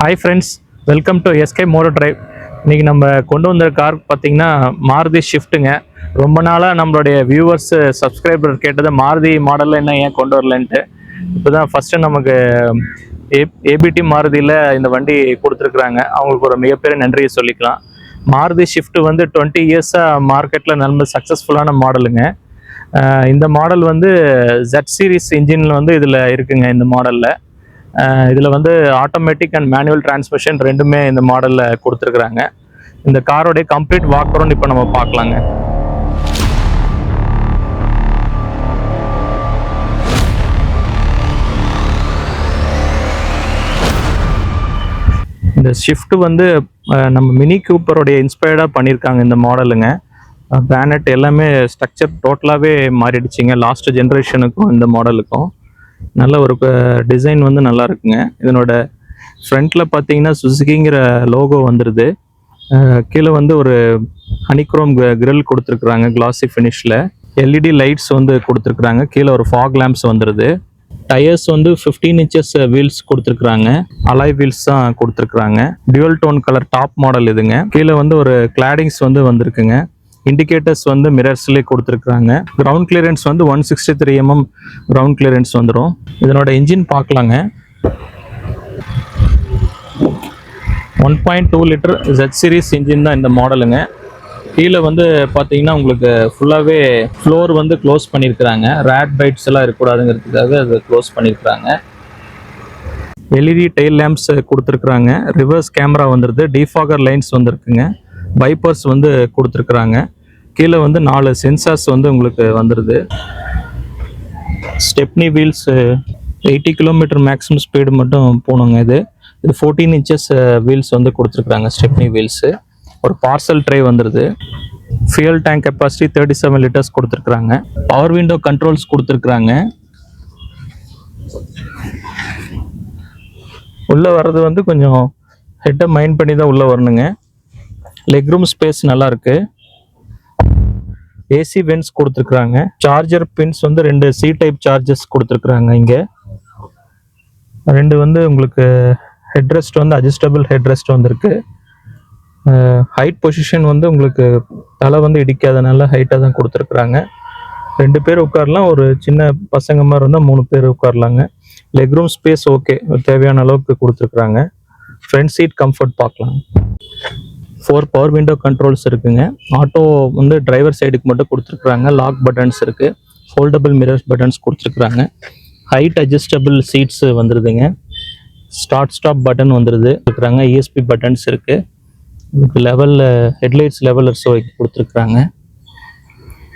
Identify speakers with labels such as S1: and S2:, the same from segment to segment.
S1: Hi friends, welcome to SK Moto Drive. இன்றைக்கி நம்ம கொண்டு வந்த கார் பார்த்திங்கன்னா மாருதி ஷிஃப்ட்டுங்க. ரொம்ப நாளாக நம்மளுடைய வியூவர்ஸ் சப்ஸ்கிரைபர் கேட்டது மாருதி மாடலில் என்ன ஏன் கொண்டு வரலன்ட்டு. இப்போ தான் ஃபஸ்ட்டு நமக்கு ஏபிடி மாருதியில் இந்த வண்டி கொடுத்துருக்குறாங்க. அவங்களுக்கு ஒரு மிகப்பெரிய நன்றியை சொல்லிக்கலாம். மாருதி ஷிஃப்ட் வந்து 20 இயர்ஸாக மார்க்கெட்டில் நல்ல சக்ஸஸ்ஃபுல்லான மாடலுங்க. இந்த மாடல் வந்து ஜெட் சீரிஸ் இன்ஜினில் வந்து இதில் இருக்குங்க. இந்த மாடலில் இதில் வந்து ஆட்டோமேட்டிக் அண்ட் மேனுவல் டிரான்ஸ்மிஷன் ரெண்டுமே இந்த மாடலில் கொடுத்துருக்குறாங்க. இந்த காரோடைய கம்ப்ளீட் வாக் அரவுண்ட் இப்போ நம்ம பார்க்கலாங்க. இந்த ஷிஃப்ட் வந்து நம்ம மினி கூப்பருடைய இன்ஸ்பயர்டாக பண்ணியிருக்காங்க இந்த மாடலுங்க. பேனட் எல்லாமே ஸ்ட்ரக்சர் டோட்டலாகவே மாறிடுச்சிங்க. லாஸ்ட் ஜென்ரேஷனுக்கும் இந்த மாடலுக்கும் நல்ல ஒரு டிசைன் வந்து நல்லா இருக்குங்க. இதனோட ஃப்ரண்ட்டில் பார்த்தீங்கன்னா சுசுகிங்கிற லோகோ வந்துடுது. கீழே வந்து ஒரு ஹனிக்ரோம் கிரில் கொடுத்துருக்குறாங்க கிளாசி ஃபினிஷில். எல்இடி லைட்ஸ் வந்து கொடுத்துருக்குறாங்க. கீழே ஒரு ஃபாக் லேம்ப்ஸ் வந்துடுது. டயர்ஸ் வந்து 15 inches வீல்ஸ் கொடுத்துருக்குறாங்க. அலாய் வீல்ஸ் தான் கொடுத்துருக்குறாங்க. Dual tone colour top model இதுங்க. கீழே வந்து ஒரு கிளாடிங்ஸ் வந்து வந்திருக்குங்க. இண்டிகேட்டர்ஸ் வந்து மிரர்ஸ்லேயே கொடுத்துருக்குறாங்க. கிரவுண்ட் கிளியரன்ஸ் வந்து 163 mm கிரவுண்ட் கிளியரன்ஸ் வந்துடும். இதனோட இன்ஜின் பார்க்கலாங்க. 1.2 லிட்டர் ஜெட் சீரிஸ் இன்ஜின் தான் இந்த மாடலுங்க. கீழே வந்து பார்த்தீங்கன்னா உங்களுக்கு ஃபுல்லாகவே ஃப்ளோர் வந்து க்ளோஸ் பண்ணியிருக்கிறாங்க. ரேட் பைட்ஸ் எல்லாம் இருக்கக்கூடாதுங்கிறதுக்காக அதை க்ளோஸ் பண்ணியிருக்கிறாங்க. எல்இடி டெயில் லேம்ப்ஸ் கொடுத்துருக்குறாங்க. ரிவர்ஸ் கேமரா வந்துடுது. டிஃபாகர் லைன்ஸ் வந்துருக்குங்க. வைப்பர்ஸ் வந்து கொடுத்துருக்குறாங்க. கீழே வந்து 4 சென்சார்ஸ் வந்து உங்களுக்கு வந்துடுது. Stepney wheels 80 km maximum speed மட்டும் போகணுங்க. இது 14 inches வீல்ஸ் வந்து கொடுத்துருக்குறாங்க ஸ்டெப்னி வீல்ஸு. ஒரு பார்சல் ட்ரை வந்துடுது. ஃபியூல் டேங்க் கெப்பாசிட்டி 37 liters கொடுத்துருக்குறாங்க. பவர் விண்டோ கண்ட்ரோல்ஸ் கொடுத்துருக்குறாங்க. உள்ளே வர்றது வந்து கொஞ்சம் ஹெட்டை மைண்ட் பண்ணி தான் உள்ளே வரணுங்க. லெக் ரூம் ஸ்பேஸ் நல்லா இருக்கு. ஏசி வென்ட்ஸ் கொடுத்துருக்குறாங்க. சார்ஜர் பின்ஸ் வந்து 2 சி டைப் சார்ஜர்ஸ் கொடுத்துருக்குறாங்க. இங்கே 2 வந்து உங்களுக்கு ஹெட்ரெஸ்ட் வந்து அட்ஜஸ்டபிள் ஹெட்ரெஸ்ட் வந்துருக்கு. ஹைட் பொசிஷன் வந்து உங்களுக்கு தலை வந்து இடிக்காதனால ஹைட்டாக தான் கொடுத்துருக்குறாங்க. 2 பேர் உட்காரலாம். ஒரு சின்ன பசங்க மாதிரி இருந்தால் 3 பேர் உட்காரலாங்க. லெக் ரூம் ஸ்பேஸ் ஓகே, தேவையான அளவுக்கு கொடுத்துருக்குறாங்க. ஃப்ரண்ட் சீட் கம்ஃபர்ட் பார்க்கலாம். 4 பவர் விண்டோ கண்ட்ரோல்ஸ் இருக்குங்க. ஆட்டோ வந்து டிரைவர் சைடுக்கு மட்டும் கொடுத்துருக்குறாங்க. லாக் பட்டன்ஸ் இருக்குது. ஃபோல்டபுள் மிரர்ஸ் பட்டன்ஸ் கொடுத்துருக்குறாங்க. ஹைட் அட்ஜஸ்டபிள் சீட்ஸ் வந்துடுதுங்க. ஸ்டார்ட் ஸ்டாப் பட்டன் வந்துடுது இருக்கிறாங்க. இஎஸ்பி பட்டன்ஸ் இருக்குது. உங்களுக்கு லெவலில் ஹெட்லைட்ஸ் லெவலர்ஸ் கொடுத்துருக்குறாங்க.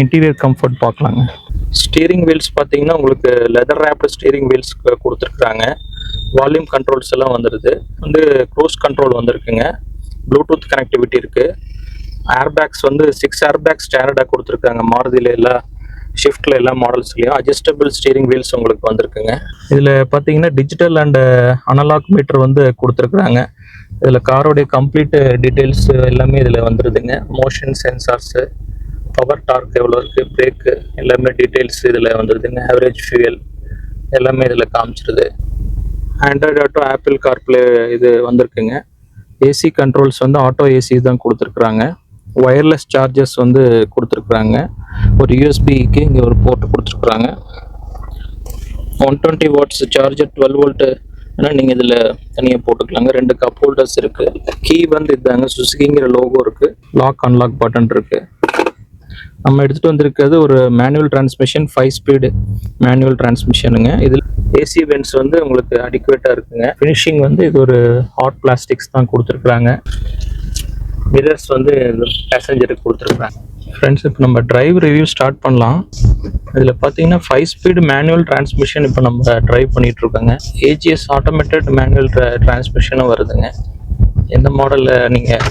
S1: இன்டீரியர் கம்ஃபர்ட் பார்க்கலாங்க. ஸ்டீரிங் வீல்ஸ் பார்த்தீங்கன்னா உங்களுக்கு லெதர் ரேப்டு ஸ்டீரிங் வீல்ஸ் கொடுத்துருக்குறாங்க. வால்யூம் கண்ட்ரோல்ஸ் எல்லாம் வந்துடுது. வந்து க்ரூஸ் கண்ட்ரோல் வந்துருக்குங்க. ப்ளூடூத் கனெக்டிவிட்டி இருக்குது. ஏர்பேக்ஸ் வந்து 6 ஏர்பேக்ஸ் ஸ்டாண்டர்டாக கொடுத்துருக்காங்க. மாருதியில் எல்லா ஷிஃப்ட்டில் எல்லா மாடல்ஸ்லையும் அட்ஜஸ்டபிள் ஸ்டீரிங் வீல்ஸ் உங்களுக்கு வந்துருக்குங்க. இதில் பார்த்தீங்கன்னா டிஜிட்டல் அண்ட் அனலாக் மீட்டர் வந்து கொடுத்துருக்குறாங்க. இதில் காரோடைய கம்ப்ளீட் டீட்டெயில்ஸ் எல்லாமே இதில் வந்துடுதுங்க. மோஷன் சென்சார்ஸு, பவர் டார்க் எவ்வளோ இருக்குது, பிரேக்கு எல்லாமே டீட்டெயில்ஸ் இதில் வந்துடுதுங்க. ஆவரேஜ் ஃபியூயல் எல்லாமே இதில் காமிச்சிருது. ஆண்ட்ராய்டு ஆட்டோ, ஆப்பிள் கார்ப்ளே இது வந்திருக்குங்க. ஏசி கண்ட்ரோல்ஸ் வந்து ஆட்டோ ஏசி தான் கொடுத்துருக்குறாங்க. ஒயர்லெஸ் சார்ஜர்ஸ் வந்து கொடுத்துருக்குறாங்க. ஒரு யூஎஸ்பிக்கு இங்கே ஒரு போர்ட்டு கொடுத்துருக்குறாங்க. 120 watts சார்ஜர் 12 volt ஆனால் நீங்கள் இதில் தனியாக போட்டுக்கலாங்க. 2 கப் ஹோல்டர்ஸ் இருக்குது. கீ வந்து இதாங்க சுசுகிங்கிற லோகோ இருக்குது. லாக் அன்லாக் பட்டன் இருக்குது. நம்ம எடுத்துகிட்டு வந்திருக்கிறது ஒரு மேனுவல் டிரான்ஸ்மிஷன் 5 speed மேனுவல் டிரான்ஸ்மிஷனுங்க. இதில் ஏசி வென்ட்ஸ் வந்து உங்களுக்கு அடிக்குவேட்டாக இருக்குங்க. ஃபினிஷிங் வந்து இது ஒரு ஹாட் பிளாஸ்டிக்ஸ் தான் கொடுத்துருக்குறாங்க. மிரர்ஸ் வந்து பேசஞ்சருக்கு கொடுத்துருக்குறாங்க. ஃப்ரெண்ட்ஸ், இப்போ நம்ம டிரைவ் ரிவ்யூ ஸ்டார்ட் பண்ணலாம். இதில் பார்த்தீங்கன்னா 5 speed மேனுவல் டிரான்ஸ்மிஷன் இப்போ நம்ம ட்ரைவ் பண்ணிகிட்ருக்கோங்க. ஏஜிஎஸ் ஆட்டோமேட்டட் மேனுவல் டிரான்ஸ்மிஷனும் வருதுங்க. எந்த மாடலில் நீங்கள்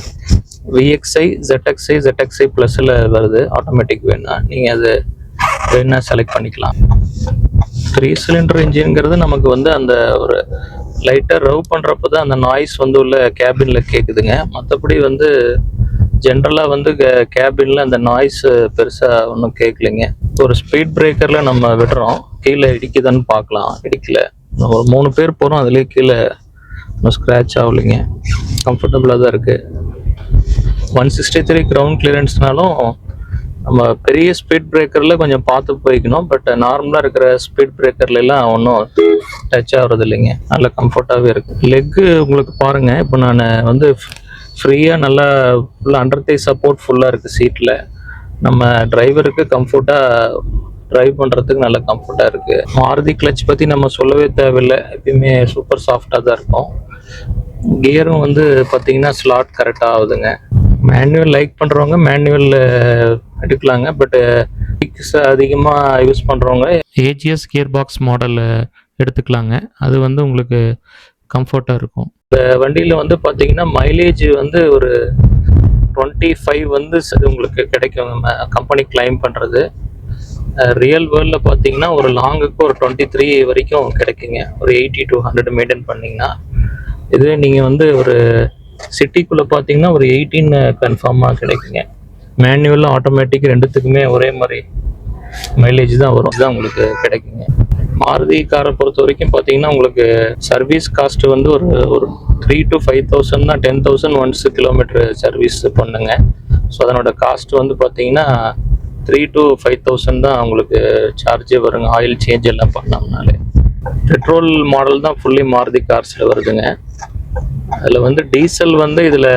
S1: VXi, ZXi, ZXi ப்ளஸில் வருது. ஆட்டோமேட்டிக் வேணா நீங்கள் அது வேணா செலக்ட் பண்ணிக்கலாம். 3 cylinder இன்ஜின்ங்கிறது நமக்கு வந்து அந்த ஒரு லைட்டாக ரவ் பண்ணுறப்ப தான் அந்த நாய்ஸ் வந்து உள்ள கேபினில் கேட்குதுங்க. மற்றபடி வந்து ஜென்ரலாக வந்து கேபினில் அந்த நாய்ஸ் பெருசாக ஒன்றும் கேட்கலைங்க. ஒரு ஸ்பீட் பிரேக்கரில் நம்ம விடுறோம், கீழே இடிக்குதான்னு பார்க்கலாம். இடிக்கல. ஒரு 3 பேர் போகிறோம், அதுலேயே கீழே இன்னும் ஸ்க்ராட்ச் ஆகலைங்க, கம்ஃபர்டபுளாக தான் இருக்குது. 163 கிரவுண்ட் கிளியரன்ஸ்னாலும் நம்ம பெரிய ஸ்பீட் பிரேக்கரில் கொஞ்சம் பார்த்து போய்க்கணும். பட் நார்மலாக இருக்கிற ஸ்பீட் பிரேக்கர்லாம் ஒன்றும் டச் ஆகிறது இல்லைங்க, நல்ல கம்ஃபர்ட்டாகவே இருக்குது. லெக்கு உங்களுக்கு பாருங்கள், இப்போ நான் வந்து ஃப்ரீயாக நல்லா ஃபுல்லாக அண்டர் தை சப்போர்ட் ஃபுல்லாக இருக்குது சீட்டில். நம்ம டிரைவருக்கு கம்ஃபர்ட்டாக ட்ரைவ் பண்ணுறதுக்கு நல்ல கம்ஃபர்ட்டாக இருக்குது. மாருதி கிளச் பற்றி நம்ம சொல்லவே தேவையில்லை, எப்பயுமே சூப்பர் சாஃப்டாக தான் இருக்கும். கியரும் வந்து பார்த்தீங்கன்னா ஸ்லாட் கரெக்டாக ஆகுதுங்க. மேனுவல் லைக் பண்ணுறவங்க மேனுவல் எடுக்கலாங்க. பட்டு அதிகமாக யூஸ் பண்ணுறவங்க ஏஜிஎஸ் கியர் பாக்ஸ் மாடல் எடுத்துக்கலாங்க, அது வந்து உங்களுக்கு கம்ஃபர்ட்டாக இருக்கும். இந்த வண்டியில் வந்து பார்த்தீங்கன்னா மைலேஜ் வந்து ஒரு 25 வந்து உங்களுக்கு கிடைக்கும் கம்பெனி கிளைம் பண்ணுறது. ரியல் வேர்ல்டில் பார்த்தீங்கன்னா ஒரு லாங்குக்கு ஒரு 23 வரைக்கும் கிடைக்குங்க, ஒரு 80 to 100 மெயின்டைன் பண்ணிங்கன்னா. இதுவே நீங்கள் வந்து ஒரு சிட்டிக்குள்ளே பார்த்தீங்கன்னா ஒரு 18 கன்ஃபார்மாக கிடைக்குங்க. மேனுவல் ஆட்டோமேட்டிக் ரெண்டுத்துக்குமே ஒரே மாதிரி மைலேஜ் தான் வரும், இதுதான் உங்களுக்கு கிடைக்குங்க. மாருதி காரை பொறுத்த வரைக்கும் பார்த்தீங்கன்னா உங்களுக்கு சர்வீஸ் காஸ்ட் வந்து ஒரு 3 to 5,000 தான், 10,000 ஒன்ஸ் கிலோமீட்டர் சர்வீஸ் பண்ணுங்க. ஸோ அதனோட காஸ்ட் வந்து பார்த்தீங்கன்னா 3 to 5,000 தான் உங்களுக்கு சார்ஜே வருங்க, ஆயில் சேஞ்ச் எல்லாம் பண்ணோம்னாலே. பெட்ரோல் மாடல் தான் ஃபுல்லி மாருதி கார்ஸில் வருதுங்க. அதில் வந்து டீசல் வந்து இதில்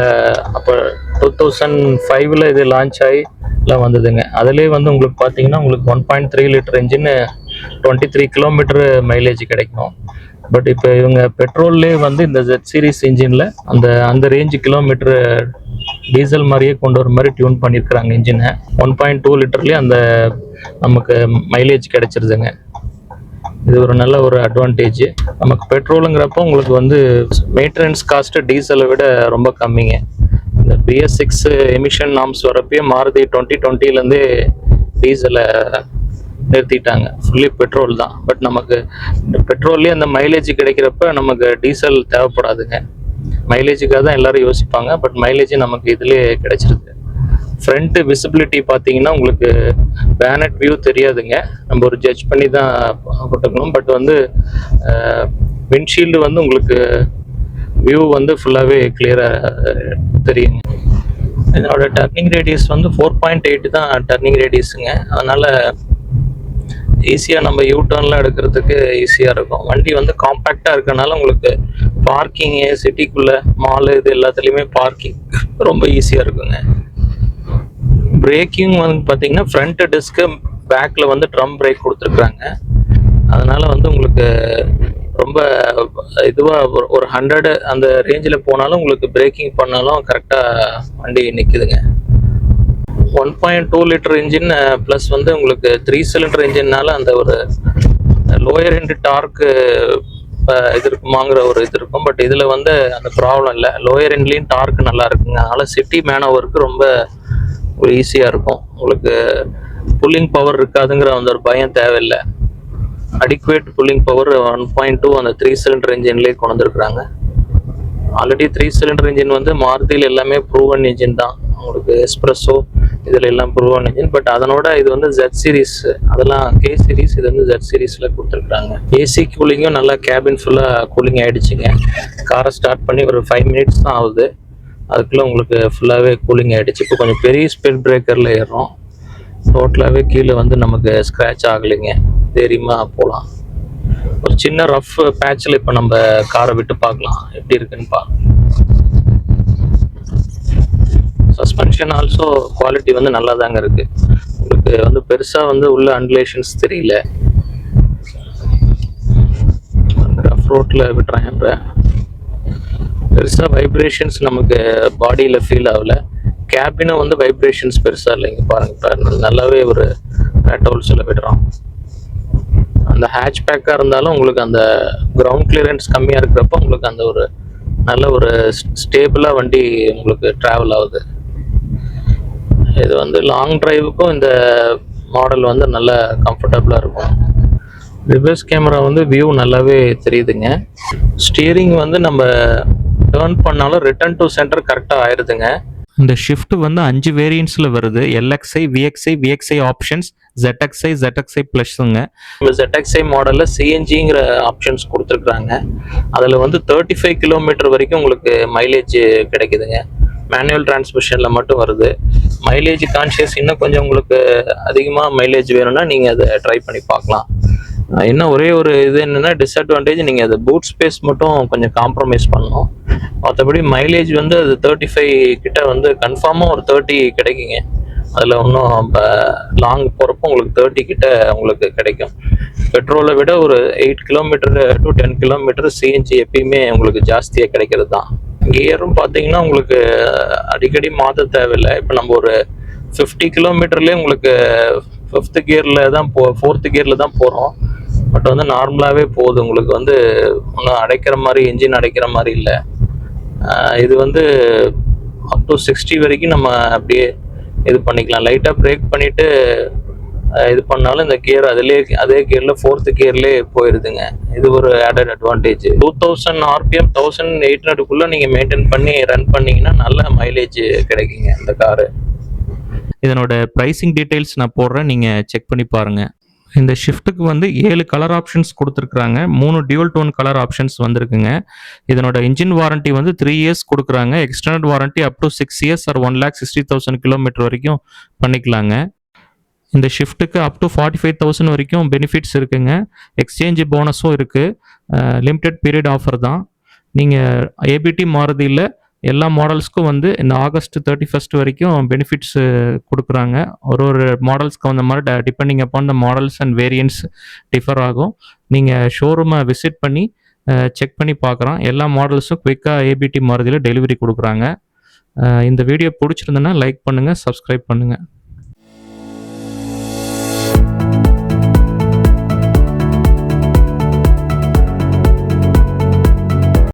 S1: அப்போ 2005 இது லான்ச் ஆகி எல்லாம் வந்ததுங்க. அதிலே வந்து உங்களுக்கு பார்த்தீங்கன்னா உங்களுக்கு 1.3 லிட்டர் இன்ஜின் 23 கிலோமீட்டர் மைலேஜ் கிடைக்கும். பட் இப்போ இவங்க பெட்ரோல்லே வந்து இந்த Z சீரிஸ் இன்ஜினில் அந்த ரேஞ்சு கிலோமீட்டர் டீசல் மாதிரியே கொண்டு வர மாதிரி டியூன் பண்ணியிருக்கிறாங்க இன்ஜினை. 1.2 லிட்டர்லேயே அந்த நமக்கு மைலேஜ் கிடைச்சிருதுங்க. இது ஒரு நல்ல ஒரு அட்வான்டேஜ். நமக்கு பெட்ரோலுங்கிறப்போ உங்களுக்கு வந்து மெயின்டெனன்ஸ் காஸ்ட்டு டீசலை விட ரொம்ப கம்மிங்க. இந்த BS6 எமிஷன் நார்ம்ஸ் வரப்போ மாருதி 2020 டீசலை நிறுத்திட்டாங்க, ஃபுல்லி பெட்ரோல் தான். பட் நமக்கு இந்த பெட்ரோல்லேயே அந்த மைலேஜ் கிடைக்கிறப்ப நமக்கு டீசல் தேவைப்படாதுங்க. மைலேஜுக்காக தான் எல்லாரும் யோசிப்பாங்க, பட் மைலேஜ் நமக்கு இதுலேயே கிடைச்சிருக்கு. ஃப்ரண்ட் விசிபிலிட்டி பார்த்தீங்கன்னா உங்களுக்கு பேனட் வியூ தெரியாதுங்க, நம்ம ஒரு ஜட்ஜ் பண்ணி தான் போட்டுக்கணும். பட் வந்து விண்ட்ஷீல்டு வந்து உங்களுக்கு வியூ வந்து ஃபுல்லாகவே கிளியராக தெரியுங்க. இதோட டர்னிங் ரேடியஸ் வந்து 4.8 தான் டர்னிங் ரேடியஸுங்க. அதனால் ஈஸியாக நம்ம யூடர்ன்லாம் எடுக்கிறதுக்கு ஈஸியாக இருக்கும். வண்டி வந்து காம்பேக்டாக இருக்கனால உங்களுக்கு பார்க்கிங்கு சிட்டிக்குள்ளே மாலு இது எல்லாத்துலேயுமே பார்க்கிங் ரொம்ப ஈஸியாக இருக்குங்க. பிரேக்கிங் வந்து பார்த்தீங்கன்னா ஃப்ரண்ட் டிஸ்க்கு பேக்கில் வந்து ட்ரம் பிரேக் கொடுத்துருக்குறாங்க. அதனால் வந்து உங்களுக்கு ரொம்ப இதுவாக ஒரு 100 அந்த ரேஞ்சில் போனாலும் உங்களுக்கு பிரேக்கிங் பண்ணாலும் கரெக்டாக வண்டி நிற்குதுங்க. 1.2 லிட்டர் இன்ஜின் ப்ளஸ் வந்து உங்களுக்கு 3 சிலிண்டர் இன்ஜின்னால அந்த ஒரு லோயர் எண்ட் டார்க்கு இது இருக்குமாங்கிற ஒரு இது இருக்கும். பட் இதில் வந்து அந்த ப்ராப்ளம் இல்லை, லோயர் எண்ட்லேயும் டார்க் நல்லா இருக்குங்க. அதனால் சிட்டி மேனோவருக்கு ரொம்ப ஒரு ஈஸியாக இருக்கும். உங்களுக்கு புல்லிங் பவர் இருக்காதுங்கிற அந்த ஒரு பயம் தேவையில்லை. அடிக்குவேட் புல்லிங் பவர் 1.2 அந்த 3 சிலிண்டர் இன்ஜின்லேயே கொண்டு வந்துருக்குறாங்க. ஆல்ரெடி 3 சிலிண்டர் இன்ஜின் வந்து மாருதியில் எல்லாமே ப்ரூவன் இன்ஜின் தான். உங்களுக்கு எஸ்ப்ரெஸோ இதில் எல்லாம் ப்ரூவன் இன்ஜின். பட் அதனோட இது வந்து Z சீரிஸ், அதெல்லாம் K சீரிஸ், இது வந்து Z சீரிஸில் கொடுத்துருக்குறாங்க. ஏசி கூலிங்கும் நல்லா கேபின் ஃபுல்லாக கூலிங் ஆகிடுச்சிங்க. காரை ஸ்டார்ட் பண்ணி ஒரு 5 மினிட்ஸ் தான் ஆகுது, அதுக்குள்ளே உங்களுக்கு ஃபுல்லாகவே கூலிங் ஆகிடுச்சு. இப்போ கொஞ்சம் பெரிய ஸ்பீட் பிரேக்கரில் ஏறுறோம், டோட்டலாகவே கீழே வந்து நமக்கு ஸ்க்ராட்ச் ஆகலைங்க, தைரியமாக போகலாம். ஒரு சின்ன ரஃப் பேட்சில் இப்போ நம்ம காரை விட்டு பார்க்கலாம் எப்படி இருக்குன்னு பார்க்கலாம். சஸ்பென்ஷன் ஆல்சோ குவாலிட்டி வந்து நல்லா தாங்க இருக்குது. உங்களுக்கு வந்து பெருசாக வந்து உள்ள அன்லேஷன்ஸ் தெரியல. ரஃப் ரோட்டில் விட்டுறேன். இப்போ பெருசாக வைப்ரேஷன்ஸ் நமக்கு பாடியில் ஃபீல் ஆகல. கேபினும் வந்து வைப்ரேஷன்ஸ் பெருசாக இல்லைங்க, பாருங்கள். இப்போ நல்லாவே ஒரு டோல்ஸில் விடுறோம். அந்த ஹேட்ச் பேக்காக இருந்தாலும் உங்களுக்கு அந்த கிரவுண்ட் கிளியரன்ஸ் கம்மியாக இருக்கிறப்ப உங்களுக்கு அந்த ஒரு நல்ல ஒரு ஸ்டேபிளாக வண்டி உங்களுக்கு ட்ராவல் ஆகுது. இது வந்து லாங் டிரைவுக்கும் இந்த மாடல் வந்து நல்ல கம்ஃபர்டபுளாக இருக்கும். ரிவர்ஸ் கேமரா வந்து வியூ நல்லாவே தெரியுதுங்க. ஸ்டீரிங் வந்து நம்ம டேர்ன் பண்ணாலும் ரிட்டர்ன் டு சென்டர் கரெக்டாக ஆயிடுதுங்க. இந்த ஷிஃப்ட் வந்து 5 வேரியன்ட்ஸில் வருது. LXi, VXi, VXi options, ZXi, ZXi ப்ளஸ்ஸுங்க. இந்த ZXi மாடலில் சிஎன்ஜிங்கிற ஆப்ஷன்ஸ் கொடுத்துருக்குறாங்க. அதில் வந்து 35 கிலோமீட்டர் வரைக்கும் உங்களுக்கு மைலேஜ் கிடைக்குதுங்க. மேனுவல் டிரான்ஸ்மிஷனில் மட்டும் வருது. மைலேஜ் கான்ஷியஸ் இன்னும் கொஞ்சம் உங்களுக்கு அதிகமாக மைலேஜ் வேணும்னா நீங்கள் அதை ட்ரை பண்ணி பார்க்கலாம். இன்னும் ஒரே ஒரு இது என்னென்னா டிஸ்அட்வான்டேஜ், நீங்கள் அது பூட் ஸ்பேஸ் மட்டும் கொஞ்சம் காம்ப்ரமைஸ் பண்ணணும். மற்றபடி மைலேஜ் வந்து அது 35 கிட்ட வந்து கன்ஃபார்மாக ஒரு 30 கிடைக்குங்க. அதில் இன்னும் இப்போ லாங் போகிறப்போ உங்களுக்கு 30 கிட்ட உங்களுக்கு கிடைக்கும். பெட்ரோலை விட ஒரு 8 கிலோமீட்டர் டு 10 கிலோமீட்டர் சிஎன்ஜி எப்பயுமே உங்களுக்கு ஜாஸ்தியாக கிடைக்கிறது தான். கியரும் பார்த்தீங்கன்னா உங்களுக்கு அடிக்கடி மாற்ற தேவையில்லை. இப்போ நம்ம ஒரு 50 கிலோமீட்டர்லேயே உங்களுக்கு 5th கியரில் தான் 4th கியரில் தான் போகிறோம். பட் வந்து நார்மலாகவே போகுது. உங்களுக்கு வந்து ஒன்றும் அடைக்கிற மாதிரி, என்ஜின் அடைக்கிற மாதிரி இல்லை. இது வந்து அப் டு 60 வரைக்கும் நம்ம அப்படியே இது பண்ணிக்கலாம். லைட்டாக பிரேக் பண்ணிவிட்டு இது பண்ணாலும் இந்த கியர் அதே கியரில் 4th கியர்லேயே போயிடுதுங்க. இது ஒரு ஆடட் அட்வான்டேஜ். 2000 RPM 1800க்குள்ளே நீங்கள் மெயின்டைன் பண்ணி ரன் பண்ணிங்கன்னா நல்ல மைலேஜ் கிடைக்குங்க இந்த காரு. இதனோட ப்ரைஸிங் டீட்டெயில்ஸ் நான் போடுறேன், நீங்கள் செக் பண்ணி பாருங்கள். இந்த ஷிஃப்ட்டுக்கு வந்து 7 கலர் ஆப்ஷன்ஸ் கொடுத்துருக்குறாங்க. 3 டியூவல் டோன் கலர் ஆப்ஷன்ஸ் வந்திருக்குங்க. இதனோட இன்ஜின் வாரண்ட்டி வந்து 3 இயர்ஸ் கொடுக்குறாங்க. Extended warranty up to 6 years or 1,60,000 kilometre வரைக்கும் பண்ணிக்கலாங்க. இந்த ஷிஃப்ட்டுக்கு அப் டு 45,000 வரைக்கும் பெனிஃபிட்ஸ் இருக்குங்க. எக்ஸ்சேஞ்ச் போனஸும் இருக்குது. லிமிடெட் பீரியட் ஆஃபர் தான். நீங்கள் ஏபிடி மாறுதி இல்லை, எல்லா மாடல்ஸ்க்கும் வந்து இந்த ஆகஸ்ட் 31 வரைக்கும் பெனிஃபிட்ஸ் கொடுக்குறாங்க. ஒரு மாடல்ஸ்க்கு அந்த மாதிரி depending upon the models and variants differ ஆகும். நீங்கள் ஷோரூமை விசிட் பண்ணி செக் பண்ணி பார்க்குறோம். எல்லா மாடல்ஸும் குயிக்காக ஏபிடி மாறுதியில் டெலிவரி கொடுக்குறாங்க. இந்த வீடியோ பிடிச்சிருந்ததுன்னா லைக் பண்ணுங்கள், சப்ஸ்கிரைப் பண்ணுங்கள்.